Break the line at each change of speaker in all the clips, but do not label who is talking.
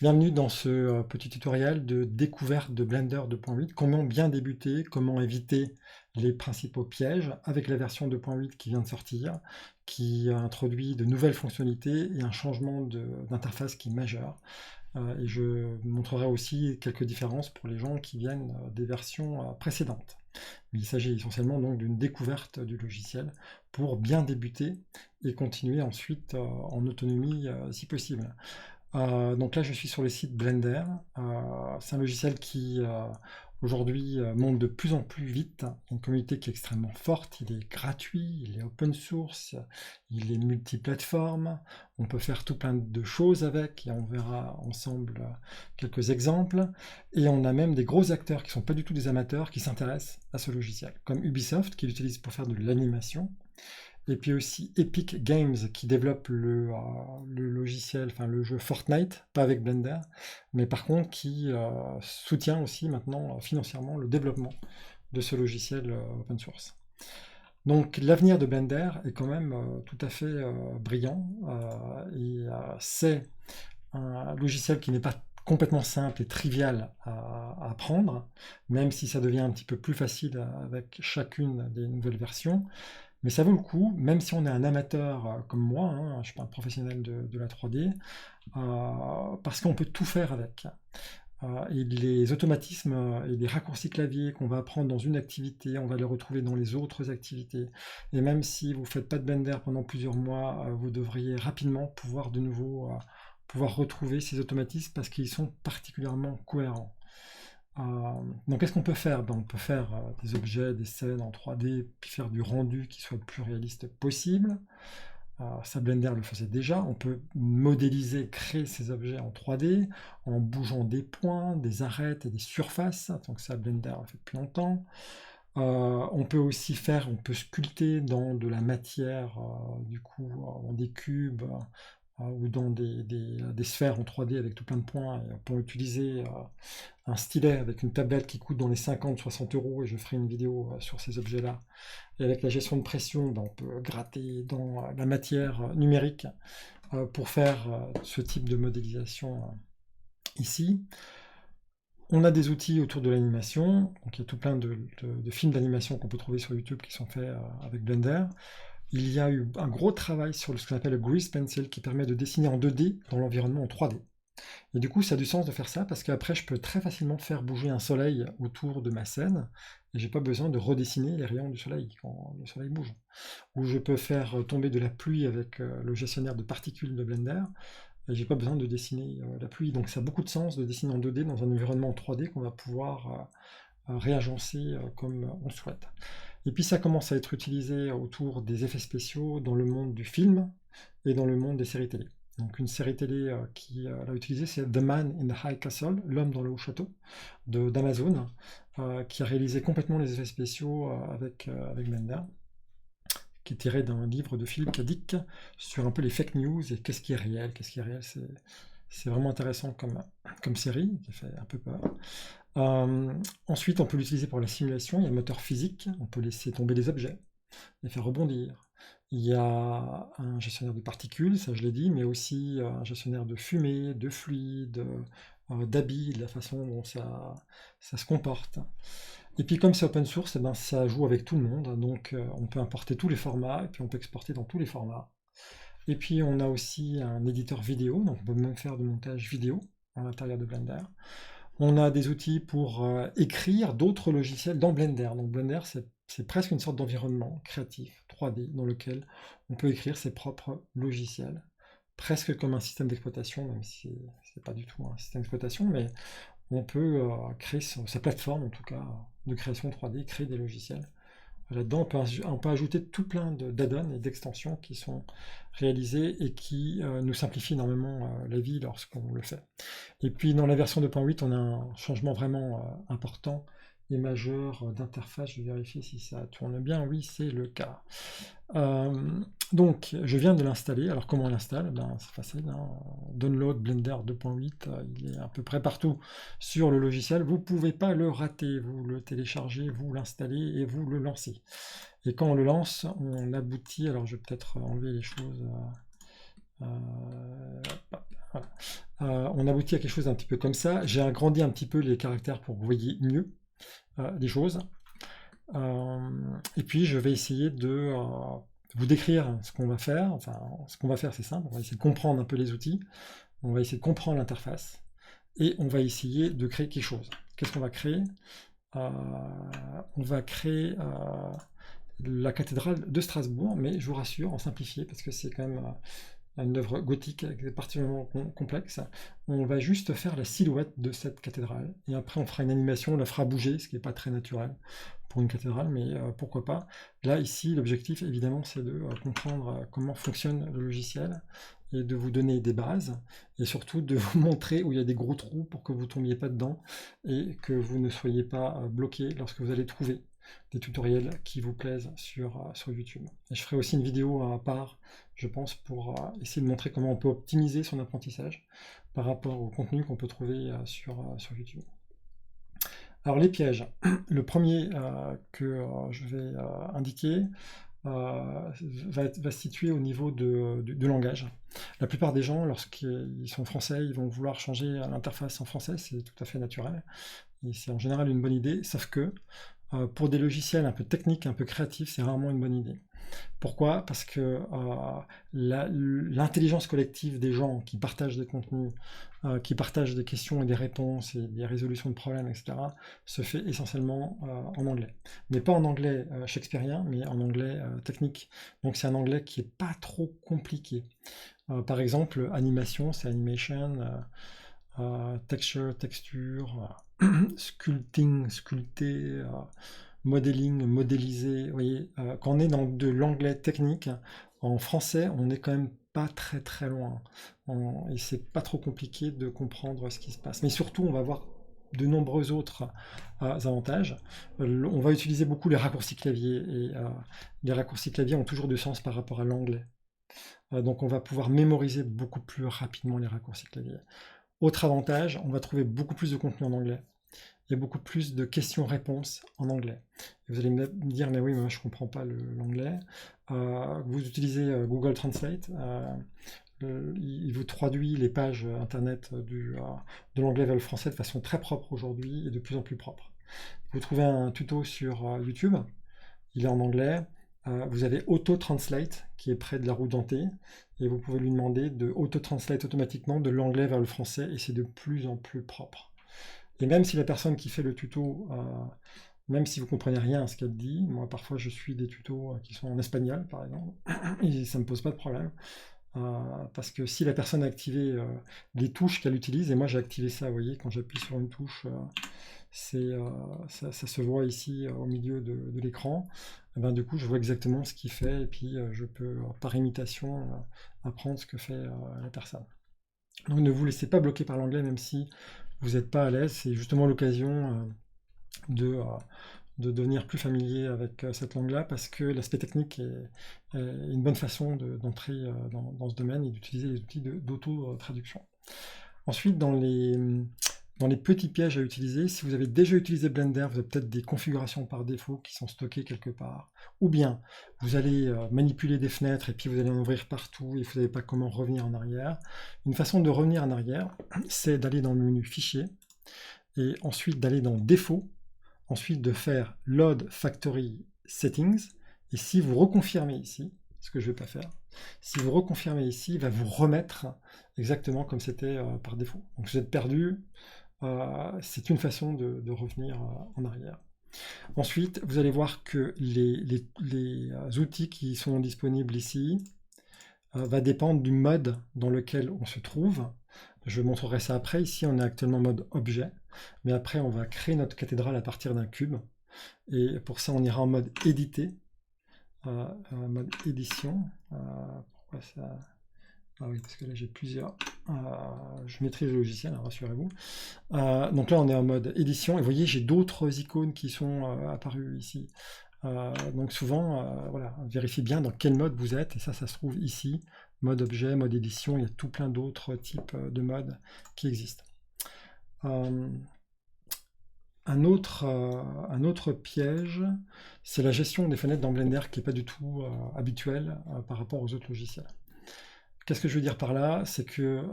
Bienvenue dans ce petit tutoriel de découverte de Blender 2.8. Comment bien débuter, comment éviter les principaux pièges avec la version 2.8 qui vient de sortir, qui introduit de nouvelles fonctionnalités et un changement d'interface qui est majeur. Et je montrerai aussi quelques différences pour les gens qui viennent des versions précédentes. Mais il s'agit essentiellement donc d'une découverte du logiciel pour bien débuter et continuer ensuite en autonomie si possible. Donc là, je suis sur le site Blender. C'est un logiciel qui aujourd'hui monte de plus en plus vite. Il y a une communauté qui est extrêmement forte. Il est gratuit, il est open source, il est multiplateforme. On peut faire tout plein de choses avec et on verra ensemble quelques exemples. Et on a même des gros acteurs qui ne sont pas du tout des amateurs qui s'intéressent à ce logiciel, comme Ubisoft qui l'utilise pour faire de l'animation. Et puis aussi Epic Games qui développe le logiciel, enfin le jeu Fortnite, pas avec Blender, mais par contre qui soutient aussi maintenant financièrement le développement de ce logiciel open source. Donc l'avenir de Blender est quand même tout à fait brillant et c'est un logiciel qui n'est pas complètement simple et trivial à apprendre, même si ça devient un petit peu plus facile avec chacune des nouvelles versions. Mais ça vaut le coup, même si on est un amateur comme moi, hein, je ne suis pas un professionnel de la 3D, parce qu'on peut tout faire avec. Et les automatismes et les raccourcis clavier qu'on va apprendre dans une activité, on va les retrouver dans les autres activités. Et même si vous ne faites pas de Blender pendant plusieurs mois, vous devriez rapidement pouvoir de nouveau pouvoir retrouver ces automatismes parce qu'ils sont particulièrement cohérents. Donc qu'est-ce qu'on peut faire? On peut faire des objets, des scènes en 3D, puis faire du rendu qui soit le plus réaliste possible. Ça, Blender le faisait déjà. On peut modéliser, créer ces objets en 3D en bougeant des points, des arêtes et des surfaces. Donc ça, Blender le fait depuis longtemps. On peut aussi faire, on peut sculpter dans de la matière, du coup, dans des cubes ou dans des sphères en 3D avec tout plein de points. Et on peut utiliser un stylet avec une tablette qui coûte dans les 50-60 euros, et je ferai une vidéo sur ces objets-là. Et avec la gestion de pression, on peut gratter dans la matière numérique pour faire ce type de modélisation ici. On a des outils autour de l'animation, donc il y a tout plein de films d'animation qu'on peut trouver sur YouTube qui sont faits avec Blender. Il y a eu un gros travail sur ce qu'on appelle le Grease Pencil qui permet de dessiner en 2D dans l'environnement en 3D. Et du coup, ça a du sens de faire ça parce qu'après, je peux très facilement faire bouger un soleil autour de ma scène et j'ai pas besoin de redessiner les rayons du soleil quand le soleil bouge. Ou je peux faire tomber de la pluie avec le gestionnaire de particules de Blender et j'ai pas besoin de dessiner la pluie. Donc ça a beaucoup de sens de dessiner en 2D dans un environnement en 3D qu'on va pouvoir réagencer comme on souhaite. Et puis ça commence à être utilisé autour des effets spéciaux dans le monde du film et dans le monde des séries télé. Donc une série télé qui l'a utilisé, c'est The Man in the High Castle, l'homme dans le haut château, d'Amazon, qui a réalisé complètement les effets spéciaux avec Blender, qui est tiré d'un livre de Philippe Cadic sur un peu les fake news et qu'est-ce qui est réel, c'est vraiment intéressant comme série, qui fait un peu peur. Ensuite, on peut l'utiliser pour la simulation, il y a le moteur physique, on peut laisser tomber des objets, les faire rebondir. Il y a un gestionnaire de particules, ça je l'ai dit, mais aussi un gestionnaire de fumée, de fluide, d'habits, de la façon dont ça se comporte. Et puis comme c'est open source, eh ben, ça joue avec tout le monde, donc on peut importer tous les formats, et puis on peut exporter dans tous les formats. Et puis on a aussi un éditeur vidéo, donc on peut même faire du montage vidéo à l'intérieur de Blender. On a des outils pour écrire d'autres logiciels dans Blender. Donc Blender, c'est presque une sorte d'environnement créatif 3D dans lequel on peut écrire ses propres logiciels. Presque comme un système d'exploitation, même si c'est pas du tout un système d'exploitation, mais on peut créer sa plateforme, en tout cas, de création 3D, créer des logiciels. Là-dedans, on peut ajouter tout plein d'add-ons et d'extensions qui sont réalisées et qui nous simplifient énormément la vie lorsqu'on le fait. Et puis dans la version 2.8, on a un changement vraiment important et majeur d'interface. Je vais vérifier si ça tourne bien. Oui, c'est le cas. Donc, je viens de l'installer. Alors, comment on l'installe? C'est facile, hein. Download Blender 2.8, il est à peu près partout sur le logiciel. Vous ne pouvez pas le rater. Vous le téléchargez, vous l'installez et vous le lancez. Et quand on le lance, on aboutit. Alors, je vais peut-être enlever les choses. Voilà. On aboutit à quelque chose d'un petit peu comme ça. J'ai agrandi un petit peu les caractères pour que vous voyez mieux les choses. Et puis je vais essayer de vous décrire ce qu'on va faire. Enfin, ce qu'on va faire, c'est simple. On va essayer de comprendre un peu les outils. On va essayer de comprendre l'interface. Et on va essayer de créer quelque chose. Qu'est-ce qu'on va créer? On va créer la cathédrale de Strasbourg, mais je vous rassure, en simplifié, parce que c'est quand même une œuvre gothique particulièrement complexe. On va juste faire la silhouette de cette cathédrale, et après on fera une animation, on la fera bouger, ce qui n'est pas très naturel pour une cathédrale, mais pourquoi pas. Là, ici, l'objectif, évidemment, c'est de comprendre comment fonctionne le logiciel, et de vous donner des bases, et surtout de vous montrer où il y a des gros trous pour que vous ne tombiez pas dedans, et que vous ne soyez pas bloqué lorsque vous allez trouver des tutoriels qui vous plaisent sur YouTube. Et je ferai aussi une vidéo à part, je pense, pour essayer de montrer comment on peut optimiser son apprentissage par rapport au contenu qu'on peut trouver sur YouTube. Alors les pièges. Le premier que je vais indiquer va se situer au niveau de langage. La plupart des gens, lorsqu'ils sont français, ils vont vouloir changer l'interface en français, c'est tout à fait naturel. Et c'est en général une bonne idée, sauf que pour des logiciels un peu techniques, un peu créatifs, c'est rarement une bonne idée. Pourquoi? Parce que l'intelligence collective des gens qui partagent des contenus, qui partagent des questions et des réponses et des résolutions de problèmes, etc., se fait essentiellement en anglais. Mais pas en anglais shakespearien, mais en anglais technique. Donc c'est un anglais qui n'est pas trop compliqué. Par exemple, animation, c'est animation, texture, texture, sculpting, sculpter, modeling, modéliser. Vous voyez, quand on est dans de l'anglais technique, en français, on n'est quand même pas très très loin. Et c'est pas trop compliqué de comprendre ce qui se passe. Mais surtout, on va voir de nombreux autres avantages. On va utiliser beaucoup les raccourcis clavier, et les raccourcis clavier ont toujours du sens par rapport à l'anglais. Donc on va pouvoir mémoriser beaucoup plus rapidement les raccourcis clavier. Autre avantage, on va trouver beaucoup plus de contenu en anglais. Il y a beaucoup plus de questions-réponses en anglais. Et vous allez me dire, mais oui, moi je ne comprends pas l'anglais. Vous utilisez Google Translate. Il vous traduit les pages internet de l'anglais vers le français de façon très propre aujourd'hui et de plus en plus propre. Vous trouvez un tuto sur YouTube, il est en anglais. Vous avez Auto-Translate qui est près de la roue dentée, et vous pouvez lui demander de auto-translate automatiquement de l'anglais vers le français, et c'est de plus en plus propre. Et même si la personne qui fait le tuto, même si vous comprenez rien à ce qu'elle dit, moi parfois je suis des tutos qui sont en espagnol par exemple, et ça ne me pose pas de problème, parce que si la personne a activé les touches qu'elle utilise, et moi j'ai activé ça, vous voyez, quand j'appuie sur une touche, ça se voit ici au milieu de l'écran, ben, du coup je vois exactement ce qu'il fait, et puis je peux par imitation apprendre ce que fait la personne. Donc ne vous laissez pas bloquer par l'anglais, même si vous n'êtes pas à l'aise, c'est justement l'occasion de devenir plus familier avec cette langue-là, parce que l'aspect technique est une bonne façon d'entrer dans ce domaine et d'utiliser les outils d'auto-traduction. Ensuite, dans les petits pièges à utiliser, si vous avez déjà utilisé Blender, vous avez peut-être des configurations par défaut qui sont stockées quelque part, ou bien vous allez manipuler des fenêtres et puis vous allez en ouvrir partout et vous ne savez pas comment revenir en arrière. Une façon de revenir en arrière, c'est d'aller dans le menu Fichier, et ensuite d'aller dans Défauts, ensuite de faire Load Factory Settings, et si vous reconfirmez ici, ce que je ne vais pas faire, si vous reconfirmez ici, il va vous remettre exactement comme c'était par défaut. Donc vous êtes perdu, c'est une façon de revenir en arrière. Ensuite, vous allez voir que les outils qui sont disponibles ici va dépendre du mode dans lequel on se trouve. Je montrerai ça après. Ici, on est actuellement en mode objet, mais après, on va créer notre cathédrale à partir d'un cube. Et pour ça, on ira en mode éditer, mode édition. Pourquoi ça? Ah oui, parce que là j'ai plusieurs. Je maîtrise le logiciel, hein, rassurez-vous. Donc là on est en mode édition, et vous voyez j'ai d'autres icônes qui sont apparues ici. Donc souvent, voilà, vérifiez bien dans quel mode vous êtes, et ça se trouve ici, mode objet, mode édition, il y a tout plein d'autres types de modes qui existent. Un autre piège, c'est la gestion des fenêtres dans Blender qui n'est pas du tout habituelle par rapport aux autres logiciels. Qu'est-ce que je veux dire par là? C'est que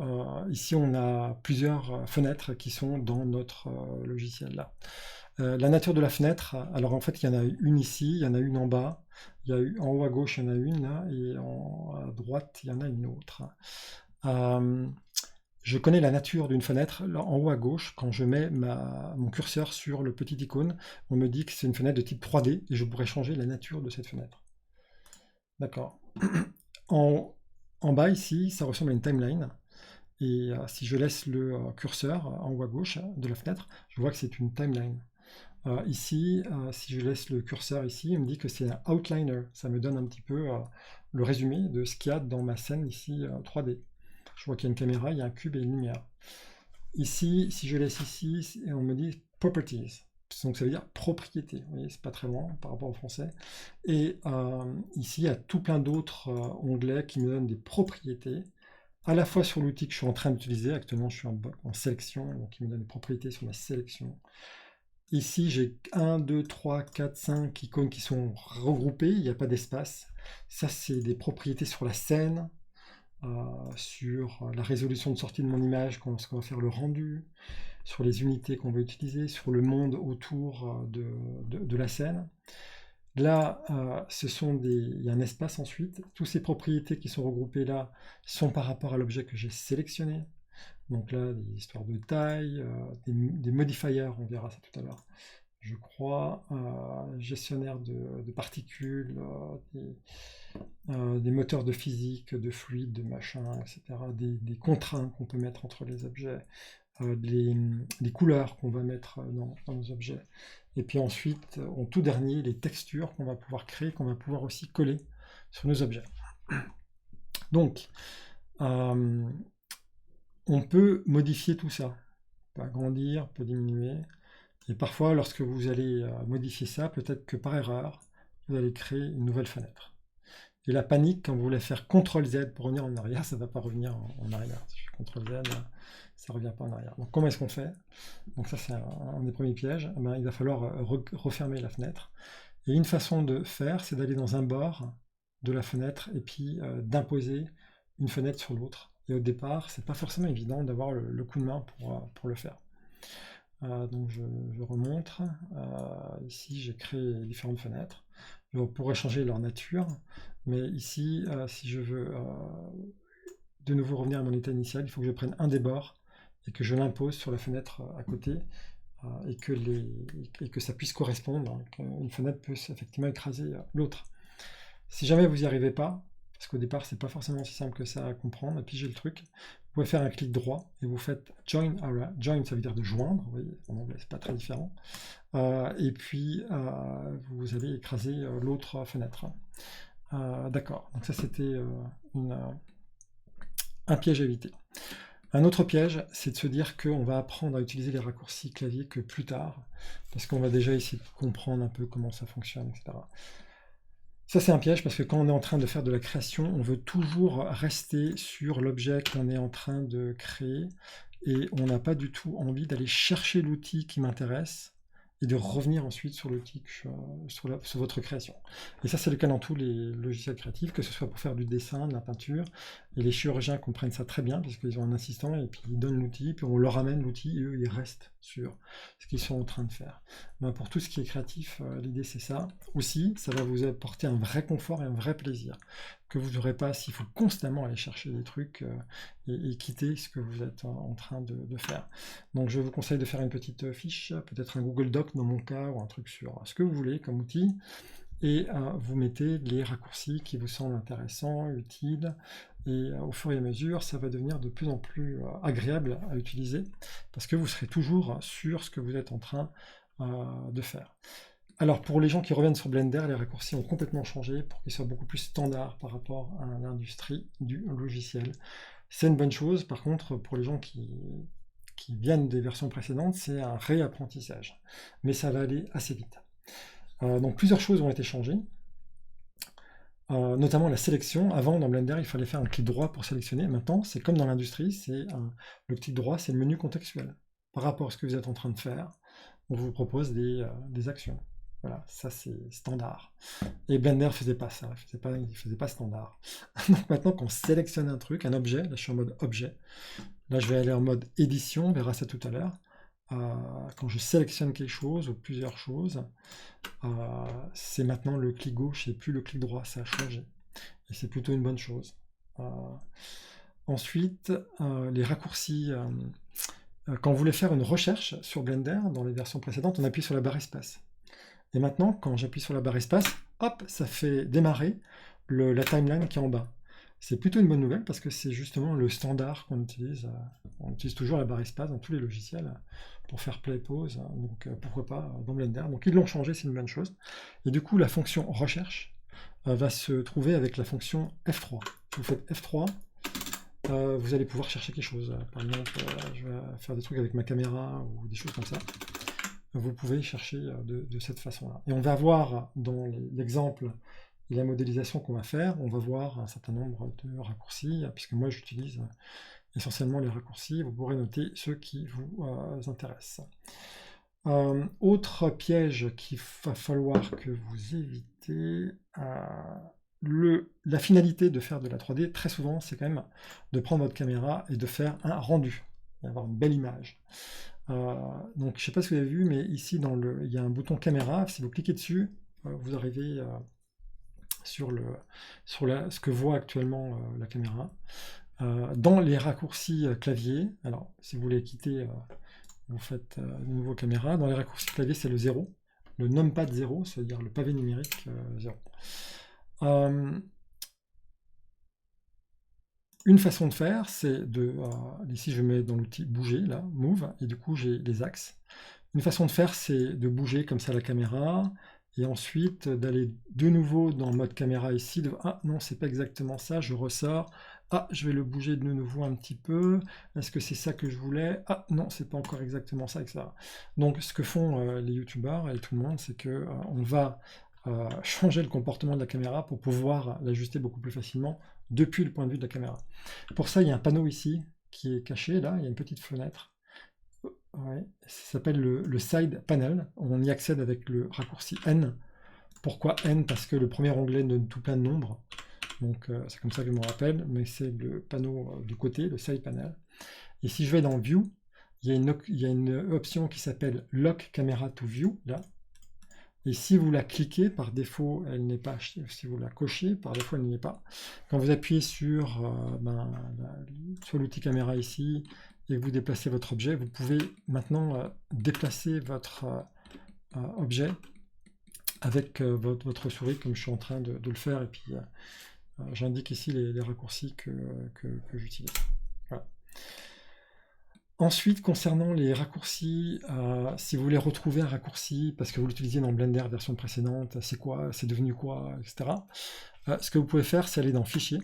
ici, on a plusieurs fenêtres qui sont dans notre logiciel là. La nature de la fenêtre, alors en fait, il y en a une ici, il y en a une en bas, il y a en haut à gauche, il y en a une là, et à droite, il y en a une autre. Je connais la nature d'une fenêtre. Là, en haut à gauche, quand je mets mon curseur sur le petit icône, on me dit que c'est une fenêtre de type 3D et je pourrais changer la nature de cette fenêtre. D'accord. En, en bas ici, ça ressemble à une timeline. Et si je laisse le curseur en haut à gauche de la fenêtre, je vois que c'est une timeline. Ici, si je laisse le curseur ici, il me dit que c'est un outliner. Ça me donne un petit peu le résumé de ce qu'il y a dans ma scène ici 3D. Je vois qu'il y a une caméra, il y a un cube et une lumière. Ici, si je laisse ici, on me dit properties. Donc ça veut dire propriété. Vous voyez, c'est pas très loin par rapport au français. Et ici, il y a tout plein d'autres onglets qui me donnent des propriétés, à la fois sur l'outil que je suis en train d'utiliser. Actuellement, je suis en sélection, donc il me donne des propriétés sur ma sélection. Ici, j'ai 1, 2, 3, 4, 5 icônes qui sont regroupées, il n'y a pas d'espace. Ça, c'est des propriétés sur la scène, sur la résolution de sortie de mon image, ce qu'on va faire le rendu, sur les unités qu'on va utiliser, sur le monde autour de la scène. Là, il y a un espace ensuite. Toutes ces propriétés qui sont regroupées là sont par rapport à l'objet que j'ai sélectionné. Donc là, des histoires de taille, des modifiers, on verra ça tout à l'heure. Je crois, gestionnaire de particules, des moteurs de physique, de fluide, de machin, etc. Des contraintes qu'on peut mettre entre les objets, les couleurs qu'on va mettre dans nos objets. Et puis ensuite, en tout dernier, les textures qu'on va pouvoir créer, qu'on va pouvoir aussi coller sur nos objets. Donc, on peut modifier tout ça. On peut agrandir, on peut diminuer. Et parfois, lorsque vous allez modifier ça, peut-être que par erreur, vous allez créer une nouvelle fenêtre. Et la panique, quand vous voulez faire CTRL-Z pour revenir en arrière, ça ne va pas revenir en arrière. Si je fais CTRL-Z, ça ne revient pas en arrière. Donc comment est-ce qu'on fait? Donc ça, c'est un des premiers pièges. Eh ben, il va falloir refermer la fenêtre. Et une façon de faire, c'est d'aller dans un bord de la fenêtre et puis d'imposer une fenêtre sur l'autre. Et au départ, c'est pas forcément évident d'avoir le coup de main pour le faire. Donc je remonte. Ici, j'ai créé différentes fenêtres. Je pourrais changer leur nature, mais ici, si je veux de nouveau revenir à mon état initial, il faut que je prenne un des bords et que je l'impose sur la fenêtre à côté et que ça puisse correspondre. Hein, qu'une fenêtre peut effectivement écraser l'autre. Si jamais vous n'y arrivez pas, parce qu'au départ, c'est pas forcément aussi simple que ça à comprendre, et puis j'ai le truc, vous pouvez faire un clic droit et vous faites Join Area. Join, ça veut dire de joindre, vous voyez, en anglais, c'est pas très différent. Et puis, vous allez écraser l'autre fenêtre. D'accord, donc ça c'était un piège à éviter. Un autre piège, c'est de se dire qu'on va apprendre à utiliser les raccourcis clavier que plus tard, parce qu'on va déjà essayer de comprendre un peu comment ça fonctionne, etc. Ça, c'est un piège parce que quand on est en train de faire de la création, on veut toujours rester sur l'objet qu'on est en train de créer et on n'a pas du tout envie d'aller chercher l'outil qui m'intéresse et de revenir ensuite sur l'outil sur votre création. Et ça, c'est le cas dans tous les logiciels créatifs, que ce soit pour faire du dessin, de la peinture. Et les chirurgiens comprennent ça très bien parce qu'ils ont un assistant et puis ils donnent l'outil, puis on leur amène l'outil et eux, ils restent sur ce qu'ils sont en train de faire. Ben, pour tout ce qui est créatif, l'idée c'est ça. Aussi, ça va vous apporter un vrai confort et un vrai plaisir que vous n'aurez pas s'il faut constamment aller chercher des trucs et quitter ce que vous êtes en train de faire. Donc je vous conseille de faire une petite fiche, peut-être un Google Doc dans mon cas, ou un truc sur ce que vous voulez comme outil, et vous mettez les raccourcis qui vous semblent intéressants, utiles, et au fur et à mesure, ça va devenir de plus en plus agréable à utiliser, parce que vous serez toujours sur ce que vous êtes en train de faire. Alors pour les gens qui reviennent sur Blender, les raccourcis ont complètement changé pour qu'ils soient beaucoup plus standards par rapport à l'industrie du logiciel. C'est une bonne chose, par contre pour les gens qui viennent des versions précédentes, c'est un réapprentissage. Mais ça va aller assez vite. Donc plusieurs choses ont été changées, notamment la sélection. Avant dans Blender il fallait faire un clic droit pour sélectionner. Maintenant c'est comme dans l'industrie, le clic droit c'est le menu contextuel. Par rapport à ce que vous êtes en train de faire, on vous propose des actions. Voilà, ça c'est standard. Et Blender faisait pas ça, il faisait pas standard. Donc maintenant qu'on sélectionne un truc, un objet, là je suis en mode objet, là je vais aller en mode édition, on verra ça tout à l'heure. Quand je sélectionne quelque chose ou plusieurs choses, c'est maintenant le clic gauche et plus le clic droit, ça a changé. Et c'est plutôt une bonne chose. Ensuite, les raccourcis. Quand on voulait faire une recherche sur Blender, dans les versions précédentes, on appuie sur la barre espace. Et maintenant, quand j'appuie sur la barre espace, hop, ça fait démarrer la timeline qui est en bas. C'est plutôt une bonne nouvelle parce que c'est justement le standard qu'on utilise. On utilise toujours la barre espace dans tous les logiciels pour faire play, pause, donc pourquoi pas dans Blender. Donc ils l'ont changé, c'est une bonne chose. Et du coup, la fonction recherche va se trouver avec la fonction F3. Vous faites F3, vous allez pouvoir chercher quelque chose. Par exemple, je vais faire des trucs avec ma caméra ou des choses comme ça. Vous pouvez chercher de cette façon-là. Et on va voir dans l'exemple et la modélisation qu'on va faire, on va voir un certain nombre de raccourcis, puisque moi j'utilise essentiellement les raccourcis. Vous pourrez noter ceux qui vous intéressent. Autre piège qu'il va falloir que vous évitez, la finalité de faire de la 3D, très souvent, c'est quand même de prendre votre caméra et de faire un rendu, d'avoir une belle image. Donc je ne sais pas si vous avez vu, mais ici il y a un bouton caméra. Si vous cliquez dessus, vous arrivez sur ce que voit actuellement la caméra. Dans les raccourcis clavier, alors si vous voulez quitter, vous faites de nouveau caméra. Dans les raccourcis clavier, c'est le 0, le numpad 0, c'est-à-dire le pavé numérique 0. Une façon de faire, c'est ici je mets dans l'outil bouger, là, move, et du coup j'ai les axes. Une façon de faire, c'est de bouger comme ça la caméra, et ensuite d'aller de nouveau dans mode caméra ici, ah non, c'est pas exactement ça, je ressors, ah, je vais le bouger de nouveau un petit peu, est-ce que c'est ça que je voulais? Ah non, c'est pas encore exactement ça, etc. Donc ce que font les youtubeurs et tout le monde, c'est que on va changer le comportement de la caméra pour pouvoir l'ajuster beaucoup plus facilement depuis le point de vue de la caméra. Pour ça, il y a un panneau ici qui est caché, là, il y a une petite fenêtre. Ouais, ça s'appelle le Side Panel. On y accède avec le raccourci N. Pourquoi N? Parce que le premier onglet donne tout plein de nombres. Donc c'est comme ça que je me rappelle, mais c'est le panneau du côté, le Side Panel. Et si je vais dans View, il y a une option qui s'appelle Lock Camera to View, là. Et si vous la cliquez, par défaut, elle n'est pas achetée. Si vous la cochez, par défaut, elle n'y est pas. Quand vous appuyez sur l'outil caméra ici, et que vous déplacez votre objet, vous pouvez maintenant déplacer votre objet avec votre souris, comme je suis en train de le faire. Et puis, j'indique ici les raccourcis que j'utilise. Voilà. Ensuite, concernant les raccourcis, si vous voulez retrouver un raccourci, parce que vous l'utilisiez dans Blender version précédente, c'est quoi, c'est devenu quoi, etc. Ce que vous pouvez faire, c'est aller dans Fichier.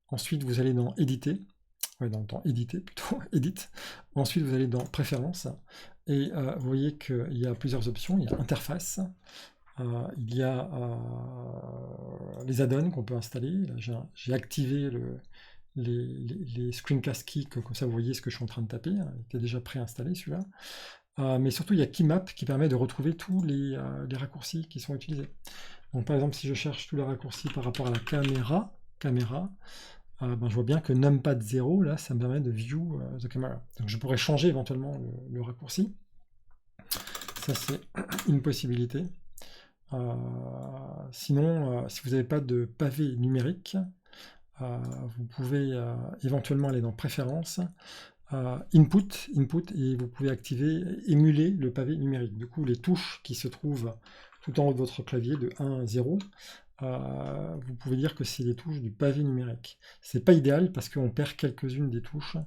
Ensuite, vous allez dans Éditer. Ouais, dans Éditer plutôt, Edit. Ensuite, vous allez dans Préférences. Et vous voyez qu'il y a plusieurs options. Il y a Interface. Il y a les add-ons qu'on peut installer. J'ai activé les screencast keys, comme ça vous voyez ce que je suis en train de taper, il était déjà préinstallé celui-là. Mais surtout il y a Keymap qui permet de retrouver tous les raccourcis qui sont utilisés. Donc par exemple si je cherche tous les raccourcis par rapport à la caméra, je vois bien que numpad 0, là ça me permet de view the camera. Donc je pourrais changer éventuellement le raccourci. Ça c'est une possibilité. Sinon, si vous n'avez pas de pavé numérique, vous pouvez éventuellement aller dans Préférences, Input, et vous pouvez émuler le pavé numérique. Du coup, les touches qui se trouvent tout en haut de votre clavier, de 1 à 0, vous pouvez dire que c'est les touches du pavé numérique. C'est pas idéal parce qu'on perd quelques-unes des touches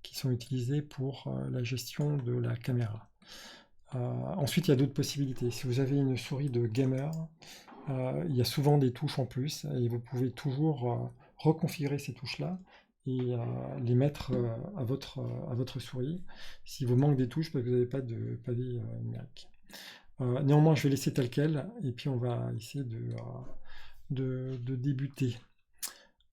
qui sont utilisées pour la gestion de la caméra. Ensuite, il y a d'autres possibilités. Si vous avez une souris de gamer, il y a souvent des touches en plus, et vous pouvez toujours reconfigurer ces touches-là et les mettre à votre souris si vous manque des touches parce que vous n'avez pas de pavé numérique. Néanmoins, je vais laisser tel quel, et puis on va essayer de débuter.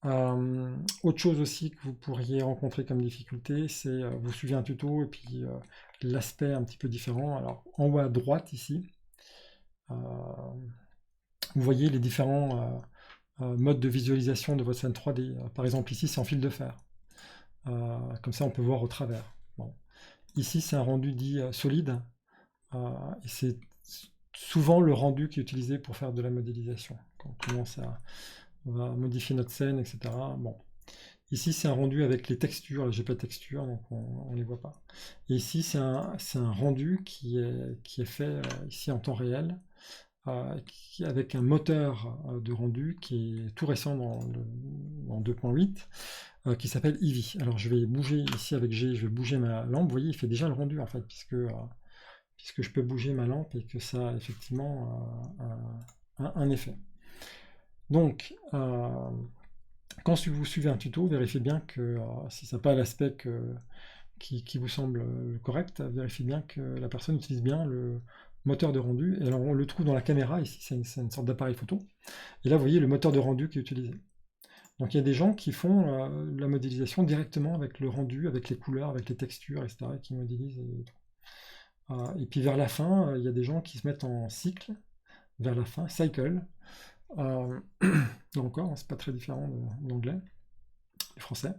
Autre chose aussi que vous pourriez rencontrer comme difficulté, c'est vous suivez un tuto et puis l'aspect un petit peu différent. Alors en haut à droite ici, vous voyez les différents modes de visualisation de votre scène 3D. Par exemple, ici, c'est en fil de fer. Comme ça, on peut voir au travers. Bon. Ici, c'est un rendu dit solide. Et c'est souvent le rendu qui est utilisé pour faire de la modélisation. Quand on commence on va modifier notre scène, etc. Bon. Ici, c'est un rendu avec les textures. Là, j'ai pas de texture, donc on les voit pas. Et ici, c'est un rendu qui est fait ici en temps réel, avec un moteur de rendu qui est tout récent dans 2.8, qui s'appelle Eevee. Alors, je vais bouger ici avec G, je vais bouger ma lampe. Vous voyez, il fait déjà le rendu, en fait, puisque je peux bouger ma lampe et que ça a effectivement un effet. Donc, quand vous suivez un tuto, vérifiez bien que si ça n'a pas l'aspect qui vous semble correct, vérifiez bien que la personne utilise bien le moteur de rendu. Et alors on le trouve dans la caméra, ici c'est une sorte d'appareil photo. Et là vous voyez le moteur de rendu qui est utilisé. Donc il y a des gens qui font la modélisation directement avec le rendu, avec les couleurs, avec les textures, etc. et qui modélisent. Et puis vers la fin, il y a des gens qui se mettent en cycle, vers la fin, cycle. Là encore, c'est pas très différent de l'anglais, du français.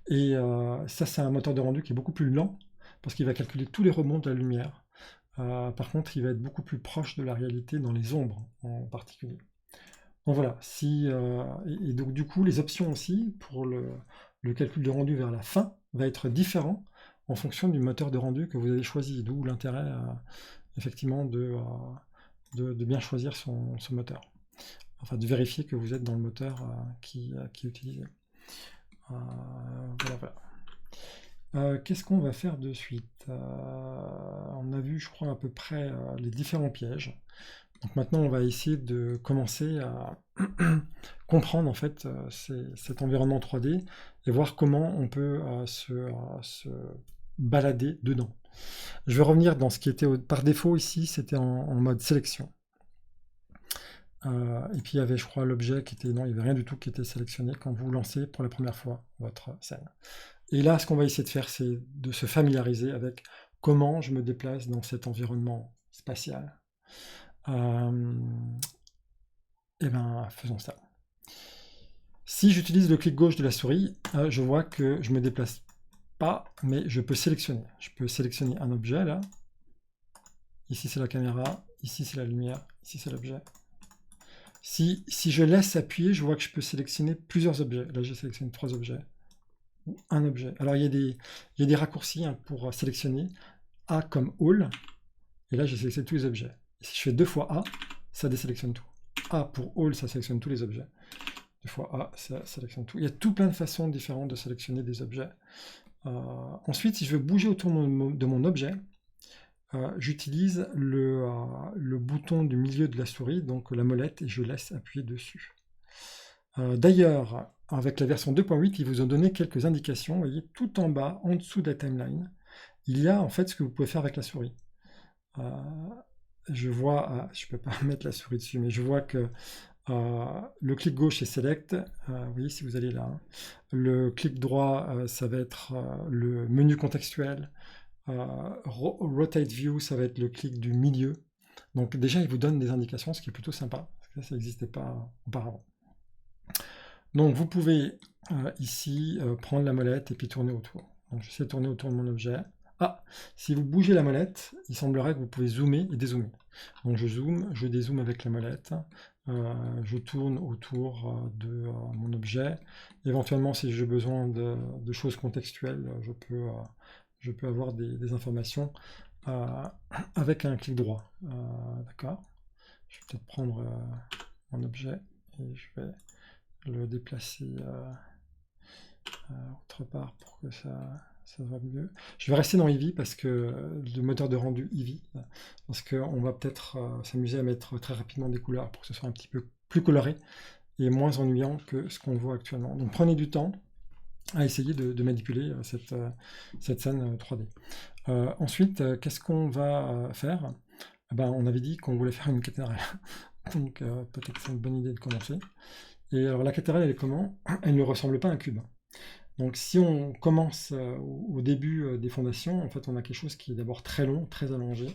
Et ça, c'est un moteur de rendu qui est beaucoup plus lent, parce qu'il va calculer tous les rebonds de la lumière. Par contre, il va être beaucoup plus proche de la réalité dans les ombres, en particulier. Donc voilà, et donc du coup, les options aussi, pour le calcul de rendu vers la fin, va être différent en fonction du moteur de rendu que vous avez choisi, d'où l'intérêt, effectivement, de bien choisir son moteur. Enfin, de vérifier que vous êtes dans le moteur qui est utilisé. Voilà. Qu'est-ce qu'on va faire de suite? On a vu, je crois, à peu près les différents pièges. Donc maintenant, on va essayer de commencer à comprendre en fait cet environnement 3D et voir comment on peut se balader dedans. Je vais revenir dans ce qui était par défaut ici, c'était en mode sélection. Et puis il y avait, je crois, l'objet qui était... Non, il n'y avait rien du tout qui était sélectionné quand vous lancez pour la première fois votre scène. Et là, ce qu'on va essayer de faire, c'est de se familiariser avec comment je me déplace dans cet environnement spatial. Et bien, faisons ça. Si j'utilise le clic gauche de la souris, je vois que je ne me déplace pas, mais je peux sélectionner. Je peux sélectionner un objet, là. Ici, c'est la caméra. Ici, c'est la lumière. Ici, c'est l'objet. Si je laisse appuyer, je vois que je peux sélectionner plusieurs objets. Là, j'ai sélectionné 3 objets. Ou un objet. Alors, il y a des raccourcis pour sélectionner. A comme All. Et là, j'ai sélectionné tous les objets. Et si je fais 2 fois A, ça désélectionne tout. A pour All, ça sélectionne tous les objets. 2 fois A, ça sélectionne tout. Il y a tout plein de façons différentes de sélectionner des objets. Ensuite, si je veux bouger autour de mon objet, j'utilise le bouton du milieu de la souris, donc la molette, et je laisse appuyer dessus. D'ailleurs, avec la version 2.8, ils vous ont donné quelques indications. Vous voyez, tout en bas, en dessous de la timeline, il y a en fait ce que vous pouvez faire avec la souris. Je vois, je ne peux pas mettre la souris dessus, mais je vois que le clic gauche est Select, vous voyez si vous allez là. Hein. Le clic droit, ça va être le menu contextuel. Rotate View, ça va être le clic du milieu. Donc déjà, il vous donne des indications, ce qui est plutôt sympa, parce que ça n'existait pas auparavant. Donc vous pouvez ici prendre la molette et puis tourner autour. Donc j'essaie de tourner autour de mon objet. Ah, si vous bougez la molette, il semblerait que vous pouvez zoomer et dézoomer. Donc je zoome, je dézoome avec la molette. Je tourne autour de mon objet. Éventuellement, si j'ai besoin de choses contextuelles, je peux avoir des informations avec un clic droit. D'accord. Je vais peut-être prendre mon objet et je vais le déplacer autre part pour que ça va mieux. Je vais rester dans Eevee parce que le moteur de rendu Eevee, parce qu'on va peut-être s'amuser à mettre très rapidement des couleurs pour que ce soit un petit peu plus coloré et moins ennuyant que ce qu'on voit actuellement. Donc prenez du temps à essayer de manipuler cette scène 3D. Ensuite, qu'est-ce qu'on va faire? On avait dit qu'on voulait faire une cathédrale. Donc peut-être que c'est une bonne idée de commencer. Et alors la cathédrale, elle est comment? Elle ne ressemble pas à un cube. Donc si on commence au début des fondations, en fait on a quelque chose qui est d'abord très long, très allongé.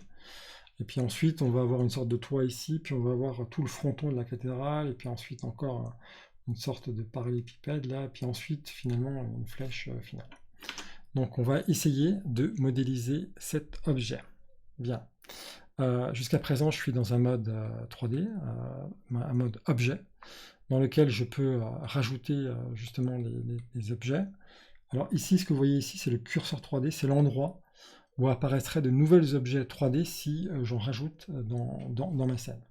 Et puis ensuite, on va avoir une sorte de toit ici, puis on va avoir tout le fronton de la cathédrale, et puis ensuite encore une sorte de parallélépipède là, et puis ensuite finalement une flèche finale. Donc on va essayer de modéliser cet objet. Bien. Jusqu'à présent, je suis dans un mode 3D, un mode objet, dans lequel je peux rajouter justement les objets. Alors ici, ce que vous voyez ici, c'est le curseur 3D, c'est l'endroit où apparaîtraient de nouveaux objets 3D si j'en rajoute dans ma scène.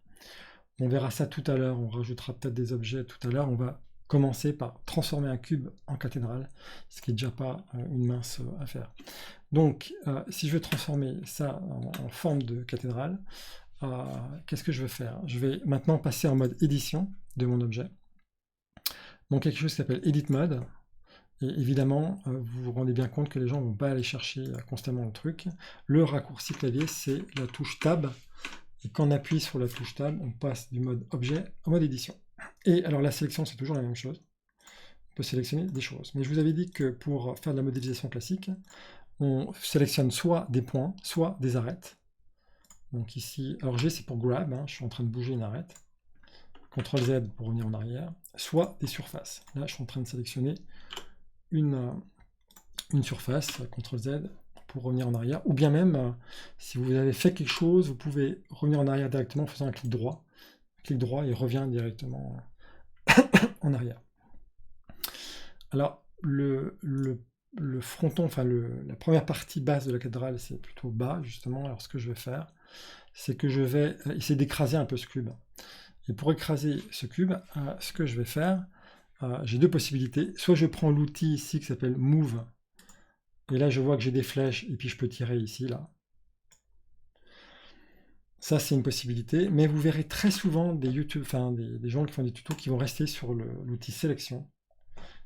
On verra ça tout à l'heure, on rajoutera peut-être des objets tout à l'heure. On va commencer par transformer un cube en cathédrale, ce qui n'est déjà pas une mince affaire. Donc, si je veux transformer ça en forme de cathédrale, qu'est-ce que je vais faire? Je vais maintenant passer en mode édition de mon objet. Donc quelque chose qui s'appelle Edit Mode. Et évidemment, vous vous rendez bien compte que les gens ne vont pas aller chercher constamment le truc. Le raccourci clavier, c'est la touche Tab. Et quand on appuie sur la touche Tab, on passe du mode objet au mode édition. Et alors la sélection, c'est toujours la même chose. On peut sélectionner des choses. Mais je vous avais dit que pour faire de la modélisation classique, on sélectionne soit des points, soit des arêtes. Donc ici, alors G c'est pour grab, hein, je suis en train de bouger une arête. CTRL Z pour revenir en arrière. Soit des surfaces. Là, je suis en train de sélectionner une surface, CTRL Z pour revenir en arrière. Ou bien même, si vous avez fait quelque chose, vous pouvez revenir en arrière directement en faisant un clic droit. Clic droit et revient directement en arrière. Alors, le fronton, enfin la première partie basse de la cathédrale, c'est plutôt bas, justement. Alors, ce que je vais faire, c'est que je vais essayer d'écraser un peu ce cube. Et pour écraser ce cube, ce que je vais faire, j'ai deux possibilités. Soit je prends l'outil ici qui s'appelle Move, et là je vois que j'ai des flèches, et puis je peux tirer ici, là. Ça, c'est une possibilité, mais vous verrez très souvent des gens qui font des tutos qui vont rester sur l'outil sélection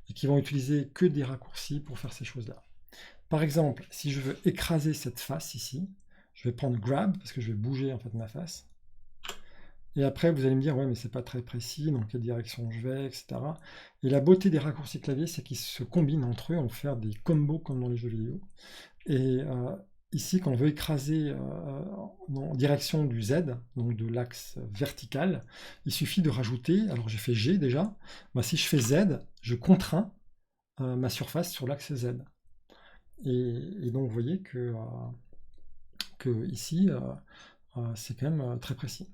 et qui vont utiliser que des raccourcis pour faire ces choses-là. Par exemple, si je veux écraser cette face ici, je vais prendre Grab, parce que je vais bouger en fait ma face. Et après, vous allez me dire, ouais, mais c'est pas très précis, dans quelle direction je vais, etc. Et la beauté des raccourcis clavier, c'est qu'ils se combinent entre eux, on peut faire des combos comme dans les jeux vidéo. Et ici, quand on veut écraser en direction du Z, donc de l'axe vertical, il suffit de rajouter, alors j'ai fait G déjà, bah, si je fais Z, je contrains ma surface sur l'axe Z. Et donc vous voyez que ici, c'est quand même très précis.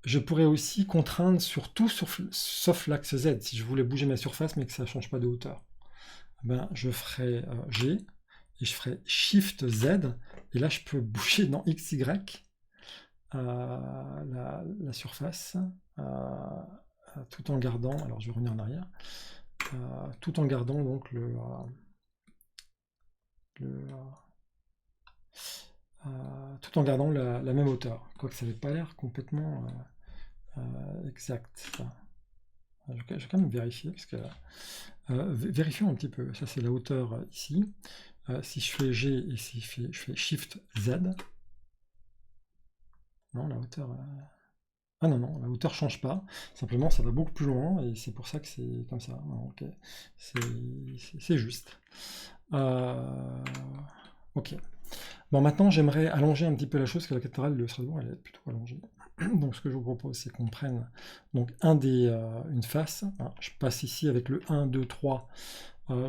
Je pourrais aussi contraindre sur tout sauf l'axe Z, si je voulais bouger ma surface mais que ça ne change pas de hauteur. Ben, je ferai G, et je ferai Shift Z, et là je peux bouger dans XY la surface, tout en gardant, alors je vais revenir en arrière, tout en gardant donc tout en gardant la même hauteur, quoique ça n'avait pas l'air complètement exact. Je vais quand même vérifier, parce que vérifions un petit peu. Ça c'est la hauteur ici. Si je fais G et si je fais Shift Z, non, la hauteur... Ah non, non, la hauteur change pas. Simplement, ça va beaucoup plus loin, et c'est pour ça que c'est comme ça. Ok, c'est juste. Ok. Bon, maintenant, j'aimerais allonger un petit peu la chose, parce que la cathédrale de Strasbourg, elle est plutôt allongée. Donc, ce que je vous propose, c'est qu'on prenne donc une face. Hein, je passe ici avec le 1, 2, 3.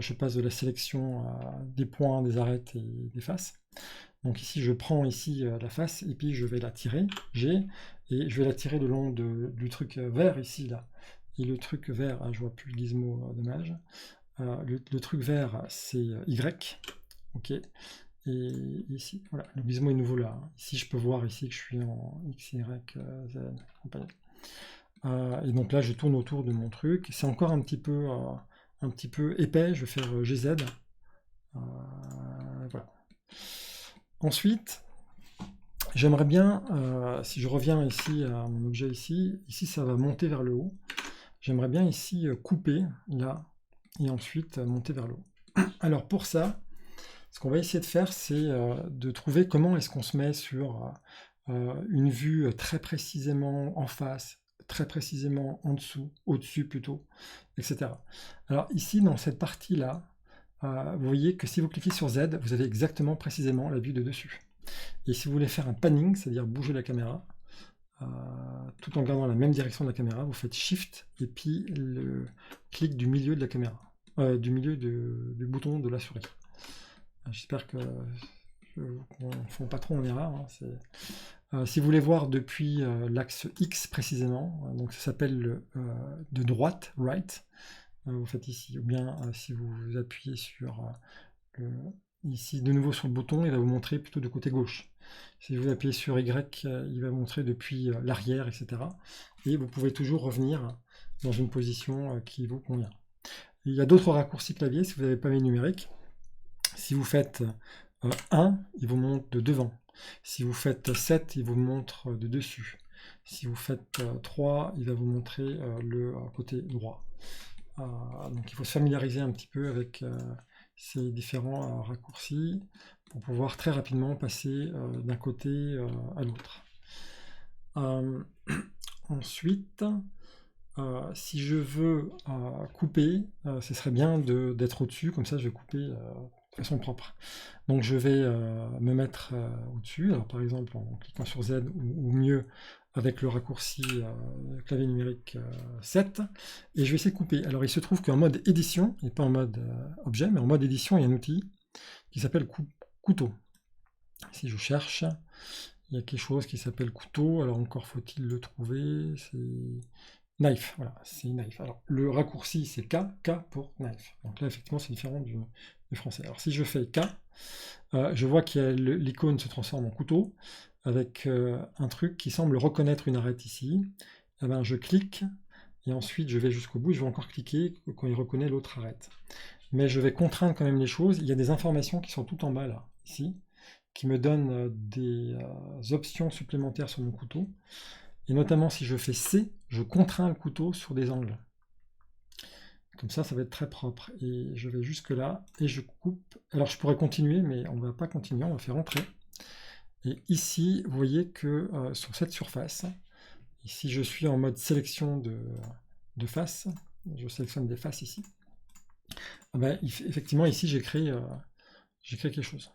Je passe de la sélection des points, des arêtes et des faces. Donc ici, je prends ici la face, et puis je vais la tirer, G, et je vais la tirer le long du truc vert ici, là. Et le truc vert, je vois plus le gizmo, dommage. Le truc vert, c'est Y. Ok. Et ici, voilà, le gizmo est nouveau là. Ici, je peux voir ici que je suis en X, Y, Z, compagnie. Et donc là, je tourne autour de mon truc. C'est encore un petit peu épais. Je vais faire GZ. Voilà. Ensuite, j'aimerais bien, si je reviens ici à mon objet ici, ça va monter vers le haut. J'aimerais bien ici couper, là, et ensuite monter vers le haut. Alors pour ça, ce qu'on va essayer de faire, c'est de trouver comment est-ce qu'on se met sur une vue très précisément en face, très précisément en dessous, au-dessus plutôt, etc. Alors ici, dans cette partie-là, vous voyez que si vous cliquez sur Z, vous avez exactement précisément la vue de dessus. Et si vous voulez faire un panning, c'est-à-dire bouger la caméra, tout en gardant la même direction de la caméra, vous faites Shift et puis le clic du milieu de la caméra, du milieu du bouton de la souris. J'espère que je ne confonds pas trop en erreur. Hein, si vous voulez voir depuis l'axe X précisément, donc ça s'appelle de droite, right, vous faites ici, ou bien si vous appuyez sur ici de nouveau sur le bouton, il va vous montrer plutôt du côté gauche. Si vous appuyez sur Y, il va vous montrer depuis l'arrière, etc. Et vous pouvez toujours revenir dans une position qui vous convient. Il y a d'autres raccourcis clavier si vous n'avez pas mis numérique. Si vous faites 1, il vous montre de devant. Si vous faites 7, il vous montre de dessus. Si vous faites 3, il va vous montrer le côté droit. Donc il faut se familiariser un petit peu avec ces différents raccourcis pour pouvoir très rapidement passer d'un côté à l'autre. Ensuite, si je veux couper, ce serait bien d'être au-dessus, comme ça je vais couper de façon propre. Donc je vais me mettre au-dessus, alors par exemple en cliquant sur Z ou mieux avec le raccourci clavier numérique 7, et je vais essayer de couper. Alors il se trouve qu'en mode édition, et pas en mode objet, mais en mode édition, il y a un outil qui s'appelle couteau. Si je cherche, il y a quelque chose qui s'appelle couteau, alors encore faut-il le trouver, c'est knife, voilà, c'est knife. Alors le raccourci c'est K pour knife. Donc là effectivement c'est différent du français. Alors si je fais K, je vois que l'icône se transforme en couteau, avec un truc qui semble reconnaître une arête ici. Eh ben, je clique, et ensuite je vais jusqu'au bout, je vais encore cliquer quand il reconnaît l'autre arête. Mais je vais contraindre quand même les choses. Il y a des informations qui sont tout en bas là, ici, qui me donnent des options supplémentaires sur mon couteau. Et notamment si je fais C, je contrains le couteau sur des angles. Comme ça va être très propre. Et je vais jusque là, et je coupe. Alors je pourrais continuer, mais on ne va pas continuer, on va faire entrer. Et ici, vous voyez que sur cette surface, ici je suis en mode sélection de face, je sélectionne des faces ici. Ah ben, effectivement, ici j'ai créé quelque chose.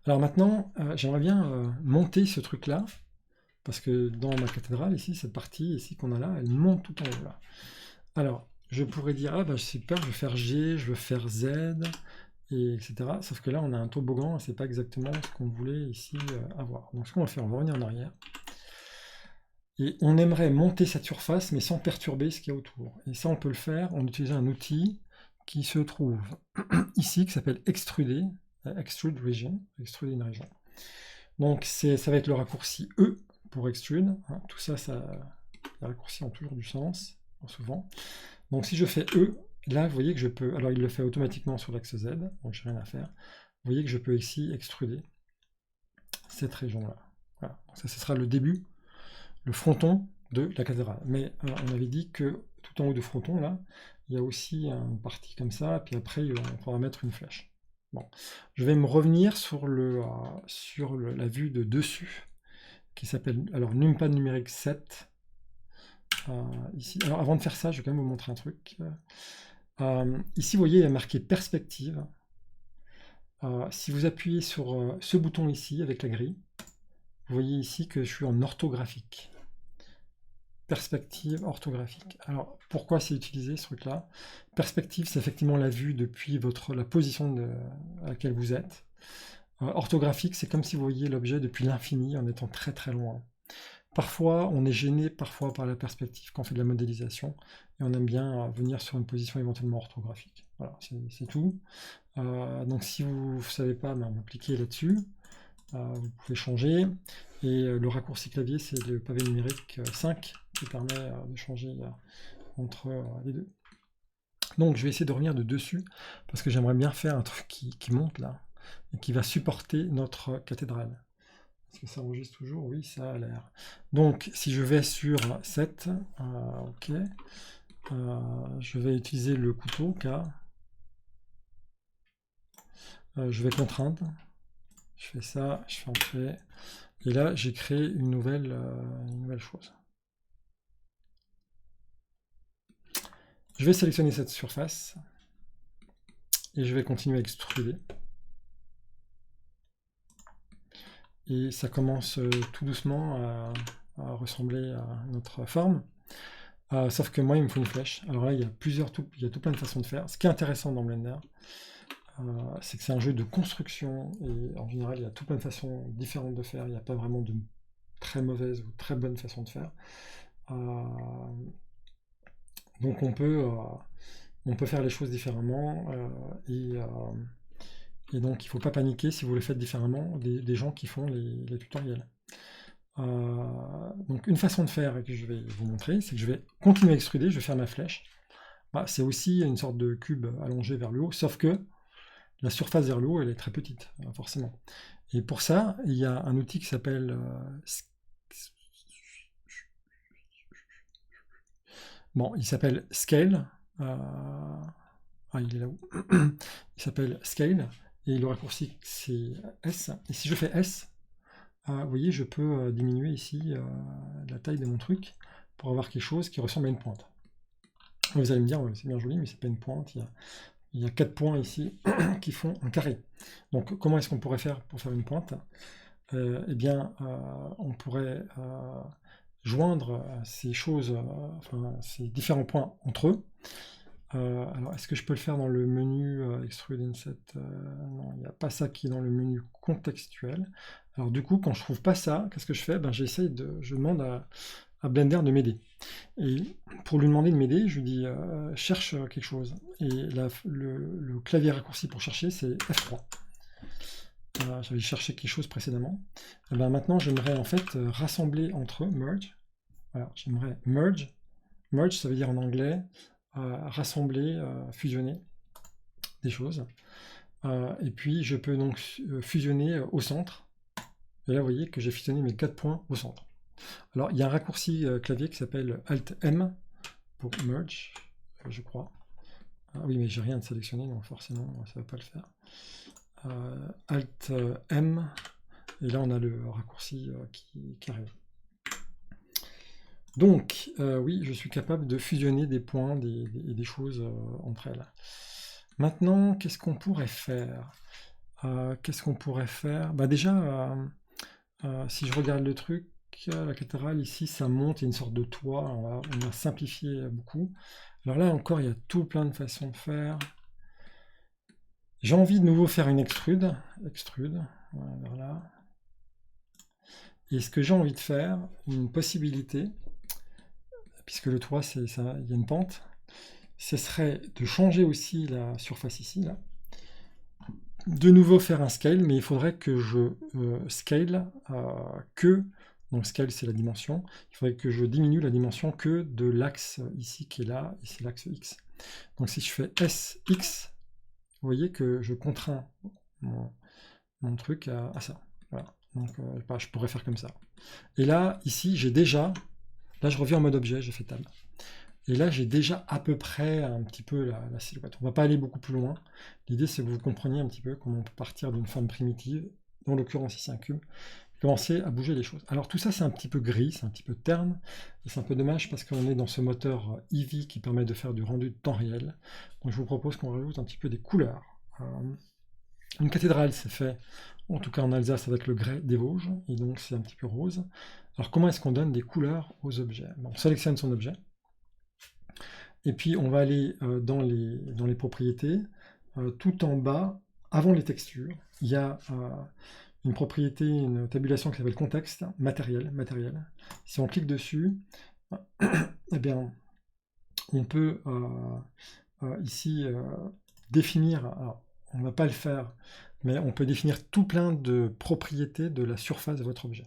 Alors maintenant, j'aimerais bien monter ce truc-là, parce que dans ma cathédrale, ici, cette partie ici qu'on a là, elle monte tout en haut là. Alors, je pourrais dire, ah ben super, je veux faire G, je veux faire Z, et etc. Sauf que là, on a un toboggan, et c'est pas exactement ce qu'on voulait ici avoir. Donc ce qu'on va faire, on va revenir en arrière. Et on aimerait monter cette surface, mais sans perturber ce qu'il y a autour. Et ça, on peut le faire en utilisant un outil qui se trouve ici, qui s'appelle Extruder, Extrude Region, extruder une région. Donc ça va être le raccourci E pour Extrude. Hein, tout ça, les raccourcis ont toujours du sens, souvent. Donc si je fais E, là, vous voyez que je peux... Alors il le fait automatiquement sur l'axe Z, donc j'ai rien à faire. Vous voyez que je peux ici extruder cette région-là. Voilà. Donc ça, ce sera le début, le fronton de la cathédrale. Mais on avait dit que tout en haut du fronton, là, il y a aussi une partie comme ça, puis après, on pourra mettre une flèche. Bon. Je vais me revenir sur la vue de dessus, qui s'appelle, alors, numpad numérique 7. Ici. Alors, avant de faire ça, je vais quand même vous montrer un truc. Ici, vous voyez, il y a marqué perspective. Si vous appuyez sur ce bouton ici, avec la grille, vous voyez ici que je suis en orthographique. Perspective orthographique. Alors, pourquoi c'est utilisé ce truc-là? Perspective, c'est effectivement la vue depuis la position à laquelle vous êtes. Orthographique, c'est comme si vous voyiez l'objet depuis l'infini en étant très très loin. Parfois, on est gêné parfois par la perspective quand on fait de la modélisation, et on aime bien venir sur une position éventuellement orthographique. Voilà, c'est tout. Donc si vous ne savez pas, vous cliquez là-dessus. Vous pouvez changer, et le raccourci clavier c'est le pavé numérique 5 qui permet de changer entre les deux. Donc je vais essayer de revenir de dessus parce que j'aimerais bien faire un truc qui monte là et qui va supporter notre cathédrale. Est-ce que ça enregistre toujours? Oui, ça a l'air. Donc si je vais sur 7, ok, je vais utiliser le couteau K, je vais contraindre. Je fais ça, je fais entrer, et là j'ai créé une nouvelle chose. Je vais sélectionner cette surface, et je vais continuer à extruder. et ça commence tout doucement à ressembler à notre forme. Sauf que moi, il me faut une flèche. Alors là, il y a tout plein de façons de faire. Ce qui est intéressant dans Blender, c'est que c'est un jeu de construction, et en général, il y a tout plein de façons différentes de faire. Il n'y a pas vraiment de très mauvaise ou très bonne façon de faire. Donc on peut faire les choses différemment, et donc il ne faut pas paniquer si vous le faites différemment des gens qui font les tutoriels. Donc une façon de faire que je vais vous montrer, c'est que je vais continuer à extruder, je vais faire ma flèche. C'est aussi une sorte de cube allongé vers le haut, sauf que la surface vers le haut, elle est très petite, forcément. Et pour ça, il y a un outil qui s'appelle il s'appelle Scale. Il est là-haut. Il s'appelle Scale, et le raccourci c'est S. Et si je fais S, vous voyez, je peux diminuer ici la taille de mon truc pour avoir quelque chose qui ressemble à une pointe. Vous allez me dire, ouais, c'est bien joli, mais c'est pas une pointe. Il y a 4 points ici qui font un carré. Donc comment est-ce qu'on pourrait faire pour faire une pointe? Eh bien, on pourrait joindre ces choses, ces différents points entre eux. Alors, est-ce que je peux le faire dans le menu Extrude Inset? Non, il n'y a pas ça qui est dans le menu contextuel. Alors du coup, quand je trouve pas ça, qu'est-ce que je fais? Je demande à Blender de m'aider. Et pour lui demander de m'aider, je lui dis cherche quelque chose. Et le clavier raccourci pour chercher, c'est F3. J'avais cherché quelque chose précédemment. Et bien maintenant, j'aimerais en fait rassembler entre eux, merge. Voilà, j'aimerais merge. Merge, ça veut dire en anglais rassembler, fusionner des choses. Et puis je peux donc fusionner au centre. Et là, vous voyez que j'ai fusionné mes 4 points au centre. Alors, il y a un raccourci clavier qui s'appelle Alt-M pour merge, je crois. Ah oui, mais j'ai rien de sélectionné, donc forcément, ça ne va pas le faire. Alt-M, et là, on a le raccourci qui arrive. Donc, oui, je suis capable de fusionner des points et des choses entre elles. Maintenant, qu'est-ce qu'on pourrait faire? Déjà, si je regarde le truc, la cathédrale ici, ça monte, il y a une sorte de toit, on va simplifier beaucoup. Alors là encore, il y a tout plein de façons de faire. J'ai envie de nouveau faire une extrude, voilà, vers là. Et ce que j'ai envie de faire, une possibilité, puisque le toit, il y a une pente, ce serait de changer aussi la surface ici, là. De nouveau faire un scale, mais il faudrait que je scale donc scale c'est la dimension, il faudrait que je diminue la dimension que de l'axe ici qui est là, et c'est l'axe X. Donc si je fais SX, vous voyez que je contrains mon truc à ça. Voilà. Donc je pourrais faire comme ça. Et là, ici, là je reviens en mode objet, j'ai fait Tab. Et là, j'ai déjà à peu près un petit peu la silhouette. On ne va pas aller beaucoup plus loin. L'idée, c'est que vous compreniez un petit peu comment on peut partir d'une forme primitive, en l'occurrence ici un cube, et commencer à bouger les choses. Alors tout ça, c'est un petit peu gris, c'est un petit peu terne, et c'est un peu dommage parce qu'on est dans ce moteur Eevee qui permet de faire du rendu de temps réel. Donc je vous propose qu'on rajoute un petit peu des couleurs. Une cathédrale, c'est fait, en tout cas en Alsace, avec le grès des Vosges, et donc c'est un petit peu rose. Alors comment est-ce qu'on donne des couleurs aux objets? On sélectionne son objet. Et puis on va aller dans les propriétés, tout en bas, avant les textures, il y a une propriété, une tabulation qui s'appelle contexte, matériel. Si on clique dessus, eh bien, on peut ici définir, alors on ne va pas le faire, mais on peut définir tout plein de propriétés de la surface de votre objet.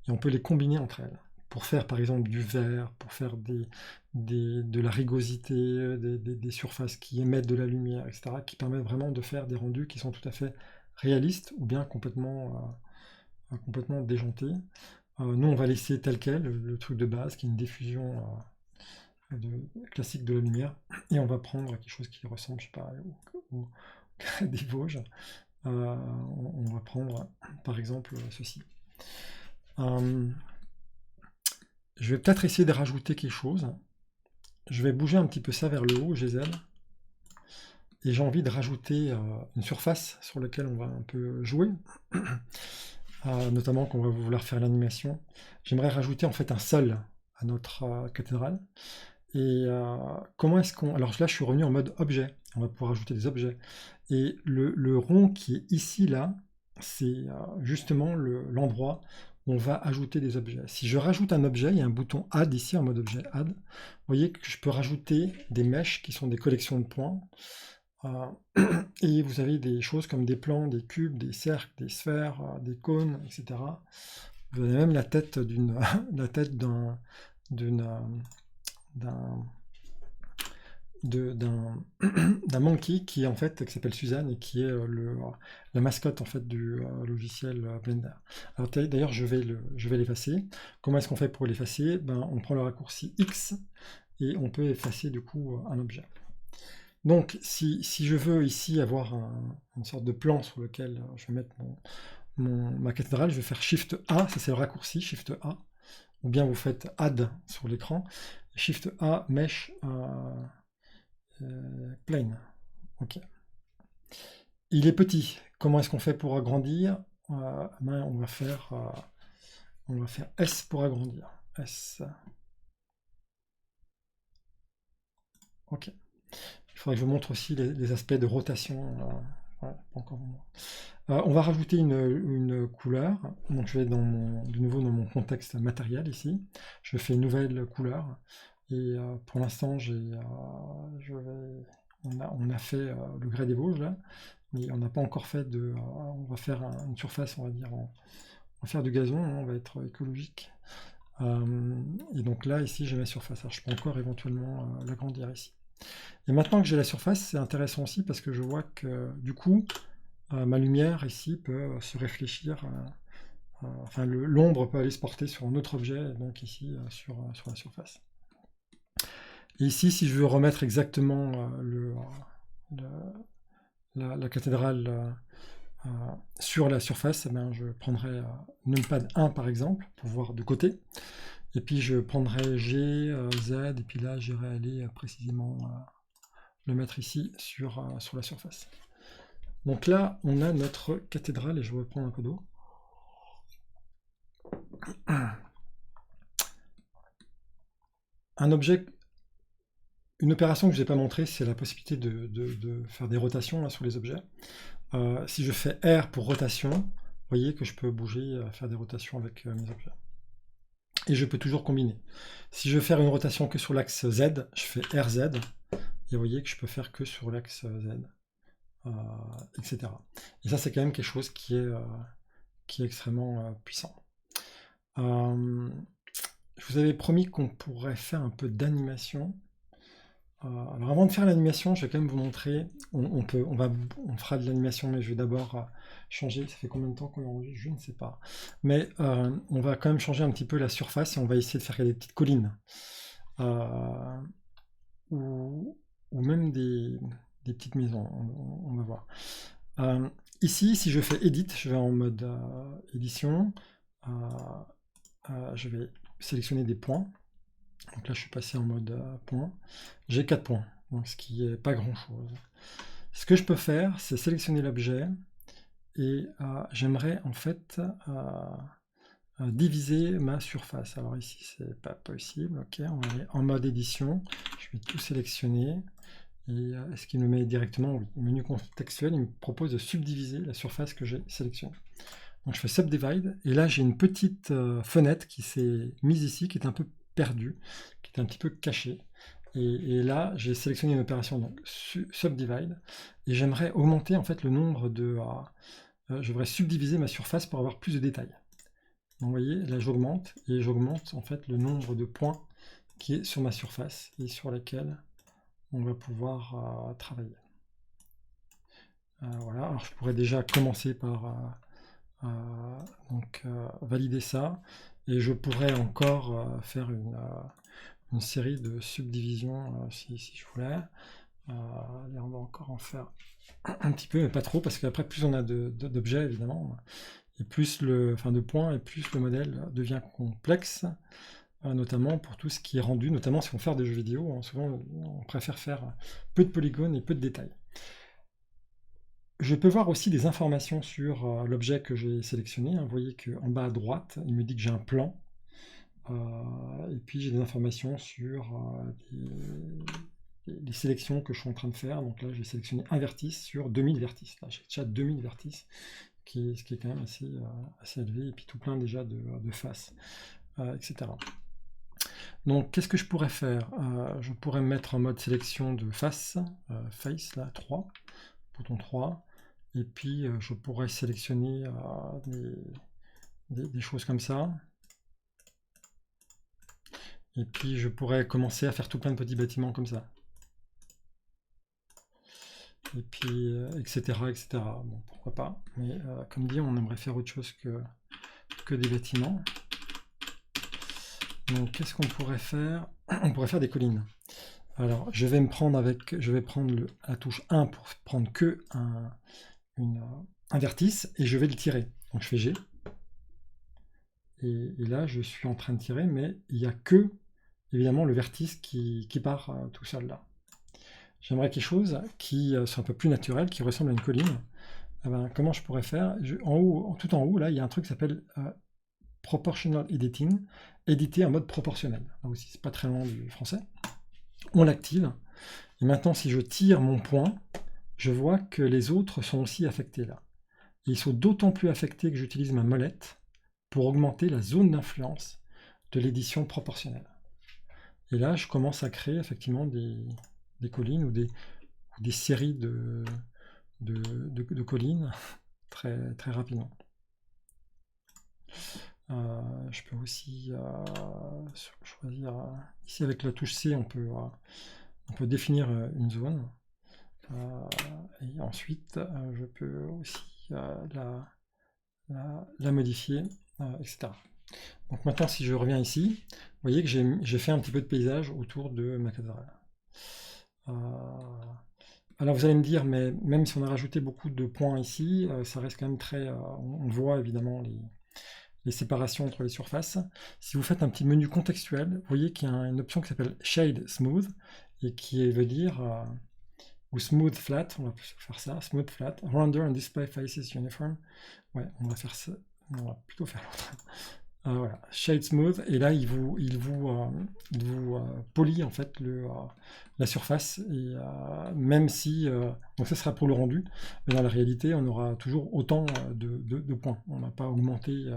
Et on peut les combiner entre elles, pour faire par exemple du vert, pour faire de la rugosité, des surfaces qui émettent de la lumière, etc., qui permettent vraiment de faire des rendus qui sont tout à fait réalistes, ou bien complètement déjantés. Nous, on va laisser tel quel, le truc de base, qui est une diffusion classique de la lumière, et on va prendre quelque chose qui ressemble, je sais pas, au des Vosges. On va prendre, par exemple, ceci. Je vais peut-être essayer de rajouter quelque chose. Je vais bouger un petit peu ça vers le haut, GZ. Et j'ai envie de rajouter une surface sur laquelle on va un peu jouer. notamment quand on va vouloir faire l'animation. J'aimerais rajouter en fait un sol à notre cathédrale. Et comment est-ce qu'on... Alors là, je suis revenu en mode objet. On va pouvoir ajouter des objets. Et le rond qui est ici, là, c'est justement l'endroit où on va ajouter des objets. Si je rajoute un objet, il y a un bouton Add ici en mode objet Add. Vous voyez que je peux rajouter des mèches qui sont des collections de points. Et vous avez des choses comme des plans, des cubes, des cercles, des sphères, des cônes, etc. Vous avez même la tête d'une la tête d'un d'un monkey qui en fait qui s'appelle Suzanne et qui est la mascotte en fait du logiciel Blender. Alors d'ailleurs je vais l'effacer. Comment est-ce qu'on fait pour l'effacer? Ben, on prend le raccourci X et on peut effacer du coup un objet. Donc si je veux ici avoir une sorte de plan sur lequel je vais mettre ma cathédrale, je vais faire Shift A, ça c'est le raccourci, Shift A, ou bien vous faites Add sur l'écran, Shift A, Mesh, Plane. Ok. Il est petit. Comment est-ce qu'on fait pour agrandir? Ben, on va faire S pour agrandir. S. Ok. Il faudrait que je vous montre aussi les aspects de rotation. Ouais, pas encore moi. On va rajouter une couleur. Donc je vais de nouveau dans mon contexte matériel ici. Je fais une nouvelle couleur. Et pour l'instant, on a fait le grès des Vosges là, mais on n'a pas encore fait de. On va faire une surface, on va dire, on va faire du gazon, hein, on va être écologique. Et donc là, ici, j'ai ma surface. Alors je peux encore éventuellement l'agrandir ici. Et maintenant que j'ai la surface, c'est intéressant aussi parce que je vois que du coup, ma lumière ici peut se réfléchir. Enfin, l'ombre peut aller se porter sur un autre objet, donc ici sur la surface. Et ici, si je veux remettre exactement la cathédrale sur la surface, eh bien, je prendrai Numpad 1 par exemple, pour voir de côté. Et puis je prendrai G, Z, et puis là j'irai aller précisément le mettre ici sur la surface. Donc là, on a notre cathédrale, et je vais prendre un peu d'eau. Un objet, une opération que je n'ai pas montrée, c'est la possibilité de faire des rotations là, sur les objets. Si je fais R pour rotation, vous voyez que je peux bouger, faire des rotations avec mes objets. Et je peux toujours combiner. Si je veux faire une rotation que sur l'axe Z, je fais RZ, et vous voyez que je peux faire que sur l'axe Z, etc. Et ça, c'est quand même quelque chose qui est extrêmement puissant. Je vous avais promis qu'on pourrait faire un peu d'animation. Alors avant de faire l'animation, je vais quand même vous montrer, on fera de l'animation, mais je vais d'abord changer, ça fait combien de temps qu'on enregistre, je ne sais pas. Mais on va quand même changer un petit peu la surface et on va essayer de faire des petites collines. Ou même des petites maisons, on va voir. Ici, si je fais Edit, je vais en mode édition, je vais sélectionner des points. Donc là, je suis passé en mode point. J'ai 4 points, donc ce qui n'est pas grand-chose. Ce que je peux faire, c'est sélectionner l'objet et j'aimerais en fait diviser ma surface. Alors ici, c'est pas possible. Ok, on va aller en mode édition. Je vais tout sélectionner. Et est-ce qu'il me met directement? Oui. Au menu contextuel, il me propose de subdiviser la surface que j'ai sélectionnée. Donc je fais Subdivide, et là j'ai une petite fenêtre qui s'est mise ici, qui est un peu perdue, qui est un petit peu cachée. Et là j'ai sélectionné une opération, donc Subdivide, et j'aimerais augmenter en fait le nombre de... je voudrais subdiviser ma surface pour avoir plus de détails. Donc vous voyez, là j'augmente, et j'augmente en fait le nombre de points qui est sur ma surface, et sur laquelle on va pouvoir travailler. Voilà, alors je pourrais déjà commencer par... valider ça, et je pourrais encore faire une série de subdivisions si je voulais. Et on va encore en faire un petit peu, mais pas trop, parce qu'après plus on a d'objets évidemment, et plus de points, et plus le modèle devient complexe, notamment pour tout ce qui est rendu, notamment si on fait des jeux vidéo, hein, souvent on préfère faire peu de polygones et peu de détails. je peux voir aussi des informations sur l'objet que j'ai sélectionné, hein. Vous voyez qu'en bas à droite, il me dit que j'ai un plan. Et puis j'ai des informations sur les sélections que je suis en train de faire. Donc là, j'ai sélectionné un vertice sur 2000 vertices. Là, j'ai déjà 2000 vertices, ce qui est quand même assez élevé. Et puis tout plein déjà de faces, etc. Donc, qu'est-ce que je pourrais faire? Je pourrais me mettre en mode sélection de face, face, là, 3, bouton 3. Et puis, je pourrais sélectionner des choses comme ça. Et puis, je pourrais commencer à faire tout plein de petits bâtiments comme ça. Et puis, etc., etc. Bon, pourquoi pas. Mais comme dit, on aimerait faire autre chose que des bâtiments. Donc, qu'est-ce qu'on pourrait faire? On pourrait faire des collines. Alors, je vais prendre la touche 1 pour prendre que un vertice, et je vais le tirer. Donc, je fais G. Et là, je suis en train de tirer, mais il n'y a que, évidemment, le vertice qui part tout seul là. J'aimerais quelque chose qui soit un peu plus naturel, qui ressemble à une colline. Eh ben, comment je pourrais faire? Tout en haut, là, il y a un truc qui s'appelle Proportional Editing, éditer en mode proportionnel. Là aussi, c'est pas très loin du français. On l'active. Et maintenant, si je tire mon point, je vois que les autres sont aussi affectés là. Et ils sont d'autant plus affectés que j'utilise ma molette pour augmenter la zone d'influence de l'édition proportionnelle. Et là, je commence à créer effectivement des collines ou des séries de collines très, très rapidement. Je peux aussi choisir, ici avec la touche C, on peut définir une zone. Et ensuite, je peux aussi la modifier, etc. Donc maintenant, si je reviens ici, vous voyez que j'ai fait un petit peu de paysage autour de ma cathédrale. Alors vous allez me dire, mais même si on a rajouté beaucoup de points ici, ça reste quand même très... on voit évidemment les séparations entre les surfaces. Si vous faites un petit menu contextuel, vous voyez qu'il y a une option qui s'appelle Shade Smooth, et qui veut dire... ou Smooth Flat, on va faire ça, Smooth Flat, Render and Display Faces Uniform. Ouais, on va faire ça, on va plutôt faire l'autre. Voilà, Shade Smooth, et là il vous polit en fait la surface, et même si, donc ça sera pour le rendu, mais dans la réalité on aura toujours autant de points, on n'a pas augmenté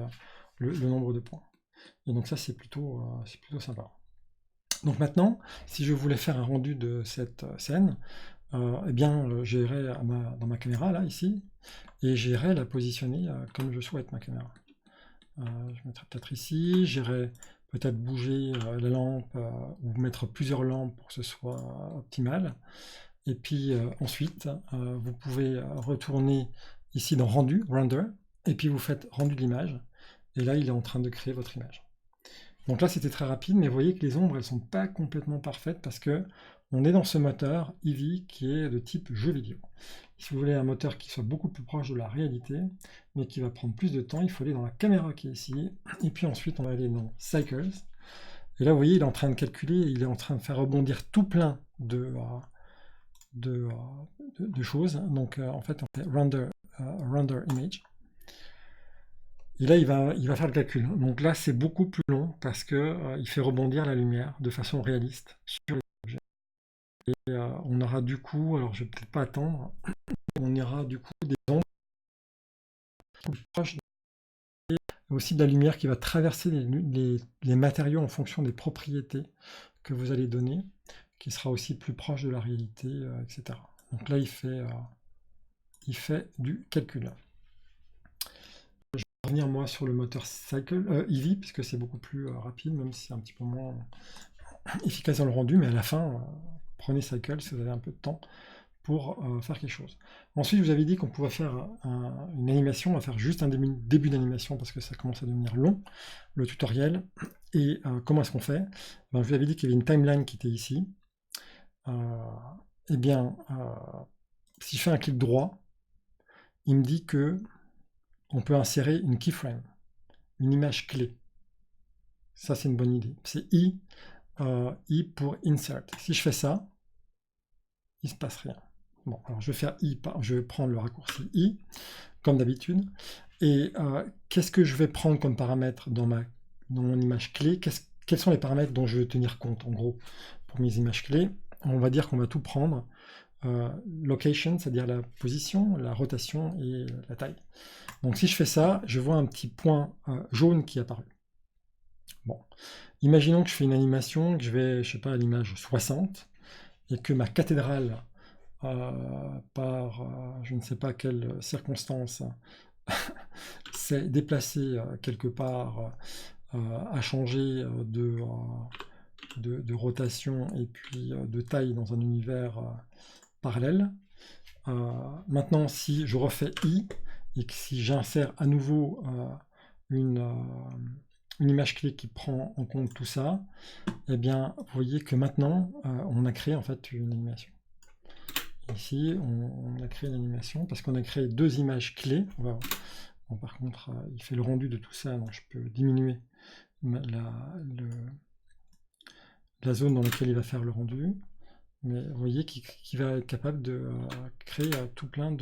le nombre de points. Et donc ça c'est plutôt sympa. Donc maintenant, si je voulais faire un rendu de cette scène, eh bien j'irai dans ma caméra là, ici, et j'irai la positionner comme je souhaite ma caméra. Je mettrai peut-être ici, j'irai peut-être bouger la lampe ou mettre plusieurs lampes pour que ce soit optimal. Et puis ensuite, vous pouvez retourner ici dans Rendu, Render, et puis vous faites Rendu de l'image. Et là, il est en train de créer votre image. Donc là, c'était très rapide, mais vous voyez que les ombres, elles ne sont pas complètement parfaites parce que on est dans ce moteur Eevee qui est de type jeu vidéo. Si vous voulez un moteur qui soit beaucoup plus proche de la réalité, mais qui va prendre plus de temps, il faut aller dans la caméra qui est ici, et puis ensuite on va aller dans Cycles. Et là, vous voyez, il est en train de calculer, il est en train de faire rebondir tout plein de choses. Donc en fait, on fait Render Image. Et là, il va faire le calcul. Donc là, c'est beaucoup plus long parce que il fait rebondir la lumière de façon réaliste sur les objets. Et on aura du coup, alors je vais peut-être pas attendre, on ira du coup des ombres plus proches, et aussi de la lumière qui va traverser les matériaux en fonction des propriétés que vous allez donner, qui sera aussi plus proche de la réalité, etc. Donc là, il fait du calcul. Je vais revenir moi sur le moteur Eevee, puisque c'est beaucoup plus rapide, même si c'est un petit peu moins efficace dans le rendu, mais à la fin, prenez Cycle si vous avez un peu de temps pour faire quelque chose. Ensuite, je vous avais dit qu'on pouvait faire une animation, on va faire juste un début d'animation parce que ça commence à devenir long, le tutoriel. Et comment est-ce qu'on fait? Ben, je vous avais dit qu'il y avait une timeline qui était ici. Eh bien, si je fais un clic droit, il me dit que on peut insérer une keyframe, une image clé. Ça, c'est une bonne idée. C'est I pour insert. Si je fais ça, il ne se passe rien. Bon, alors je vais faire I, je vais prendre le raccourci I, comme d'habitude. Et qu'est-ce que je vais prendre comme paramètre dans mon image clé? Quels sont les paramètres dont je veux tenir compte, en gros, pour mes images clés? On va dire qu'on va tout prendre. Location, c'est-à-dire la position, la rotation et la taille. Donc si je fais ça, je vois un petit point jaune qui est apparu. Bon, imaginons que je fais une animation, que je vais, je sais pas, à l'image 60, et que ma cathédrale, par je ne sais pas quelle circonstance, s'est déplacée quelque part, a changé de rotation et puis de taille dans un univers parallèle. Maintenant, si je refais I, et que si j'insère à nouveau une image clé qui prend en compte tout ça, eh bien, vous voyez que maintenant, on a créé en fait une animation. Ici, on a créé une animation parce qu'on a créé deux images clés. Bon, par contre, il fait le rendu de tout ça, donc je peux diminuer la zone dans laquelle il va faire le rendu. Mais vous voyez qu'il va être capable de créer tout plein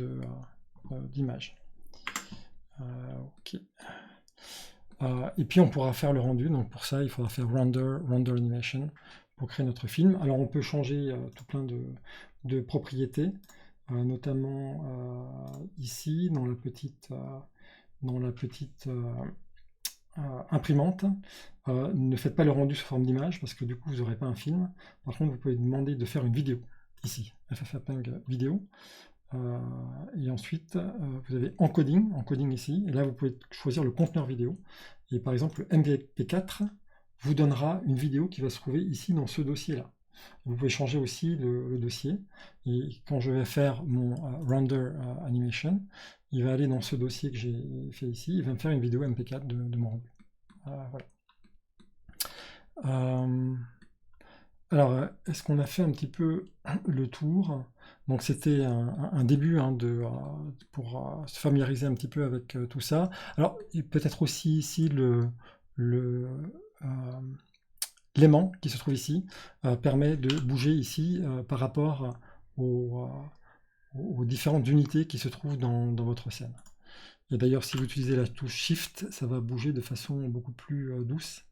d'images. Ok. Et puis on pourra faire le rendu, donc pour ça il faudra faire render animation pour créer notre film. Alors on peut changer tout plein de propriétés, notamment ici dans la petite imprimante. Ne faites pas le rendu sous forme d'image parce que du coup vous n'aurez pas un film. Par contre vous pouvez demander de faire une vidéo ici, FFmpeg vidéo. Et ensuite vous avez encoding ici, et là vous pouvez choisir le conteneur vidéo, et par exemple le MP4 vous donnera une vidéo qui va se trouver ici dans ce dossier là. Vous pouvez changer aussi le dossier, et quand je vais faire mon render animation, il va aller dans ce dossier que j'ai fait ici, il va me faire une vidéo MP4 de mon rendu. Voilà. Alors, est-ce qu'on a fait un petit peu le tour? Donc c'était un début pour se familiariser un petit peu avec tout ça. Alors, peut-être aussi ici l'aimant qui se trouve ici permet de bouger ici par rapport aux différentes unités qui se trouvent dans votre scène. Et d'ailleurs, si vous utilisez la touche Shift, ça va bouger de façon beaucoup plus douce,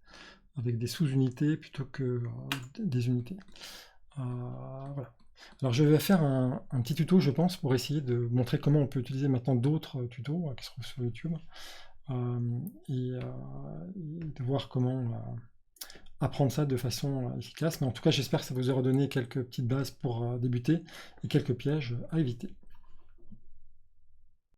avec des sous-unités plutôt que des unités. Voilà. Alors je vais faire un petit tuto, je pense, pour essayer de montrer comment on peut utiliser maintenant d'autres tutos qui se trouvent sur YouTube, et de voir comment apprendre ça de façon efficace. Mais en tout cas, j'espère que ça vous aura donné quelques petites bases pour débuter et quelques pièges à éviter.